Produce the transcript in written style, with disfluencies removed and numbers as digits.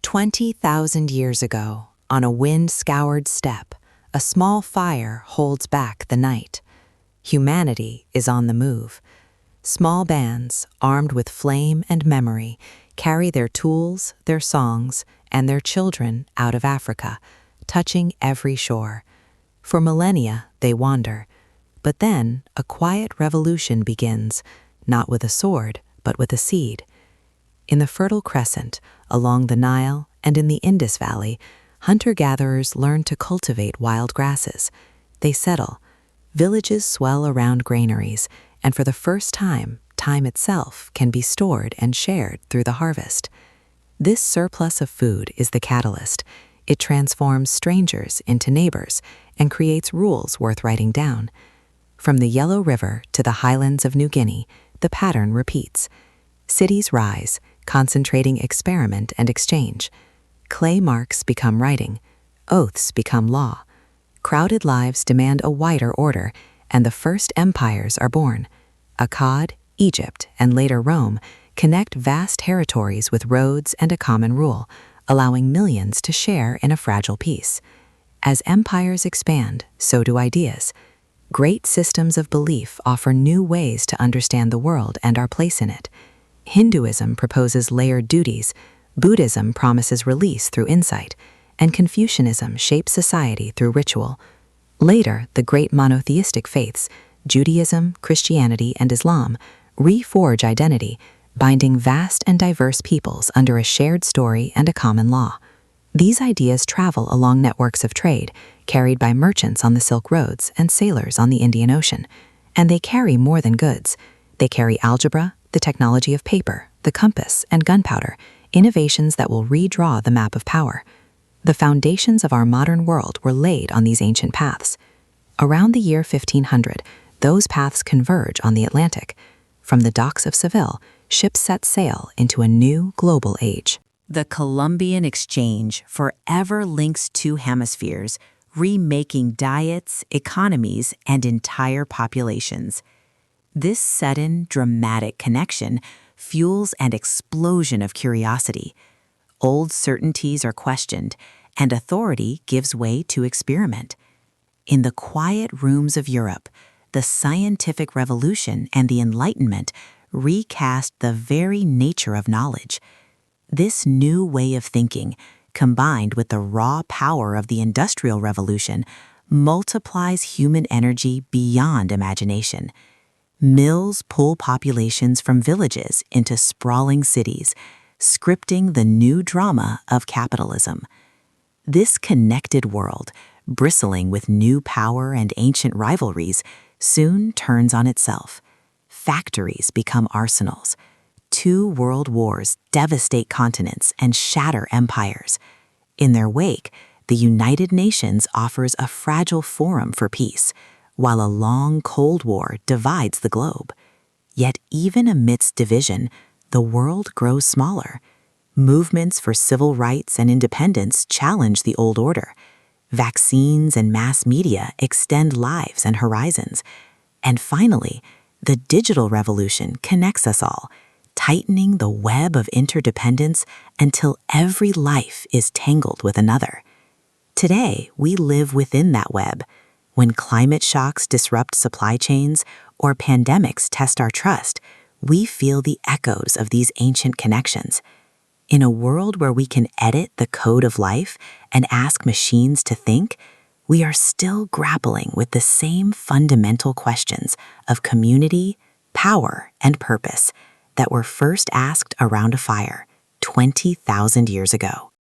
20,000 years ago, on a wind-scoured steppe, a small fire holds back the night. Humanity is on the move. Small bands, armed with flame and memory, carry their tools, their songs, and their children out of Africa, touching every shore. For millennia, they wander. But then, a quiet revolution begins, not with a sword, but with a seed. In the Fertile Crescent, along the Nile, and in the Indus Valley, hunter-gatherers learn to cultivate wild grasses. They settle. Villages swell around granaries, and for the first time, time itself can be stored and shared through the harvest. This surplus of food is the catalyst. It transforms strangers into neighbors and creates rules worth writing down. From the Yellow River to the highlands of New Guinea, the pattern repeats. Cities rise, concentrating experiment and exchange. Clay marks become writing. Oaths become law. Crowded lives demand a wider order, and the first empires are born. Akkad, Egypt, and later Rome connect vast territories with roads and a common rule, allowing millions to share in a fragile peace. As empires expand, so do ideas. Great systems of belief offer new ways to understand the world and our place in it. Hinduism proposes layered duties, Buddhism promises release through insight, and Confucianism shapes society through ritual. Later, the great monotheistic faiths, Judaism, Christianity, and Islam, reforge identity, binding vast and diverse peoples under a shared story and a common law. These ideas travel along networks of trade, carried by merchants on the Silk Roads and sailors on the Indian Ocean. And they carry more than goods. They carry algebra, the technology of paper, the compass, and gunpowder, innovations that will redraw the map of power. The foundations of our modern world were laid on these ancient paths. Around the year 1500, those paths converge on the Atlantic. From the docks of Seville, ships set sail into a new global age. The Columbian Exchange forever links two hemispheres, remaking diets, economies, and entire populations. This sudden, dramatic connection fuels an explosion of curiosity. Old certainties are questioned, and authority gives way to experiment. In the quiet rooms of Europe, the scientific revolution and the Enlightenment recast the very nature of knowledge. This new way of thinking, combined with the raw power of the Industrial Revolution, multiplies human energy beyond imagination. Mills pull populations from villages into sprawling cities, scripting the new drama of capitalism. This connected world, bristling with new power and ancient rivalries, soon turns on itself. Factories become arsenals. 2 world wars devastate continents and shatter empires. In their wake, the United Nations offers a fragile forum for peace, while a long Cold War divides the globe. Yet even amidst division, the world grows smaller. Movements for civil rights and independence challenge the old order. Vaccines and mass media extend lives and horizons. And finally, the digital revolution connects us all, tightening the web of interdependence until every life is tangled with another. Today, we live within that web. When climate shocks disrupt supply chains or pandemics test our trust, we feel the echoes of these ancient connections. In a world where we can edit the code of life and ask machines to think, we are still grappling with the same fundamental questions of community, power, and purpose that were first asked around a fire 20,000 years ago.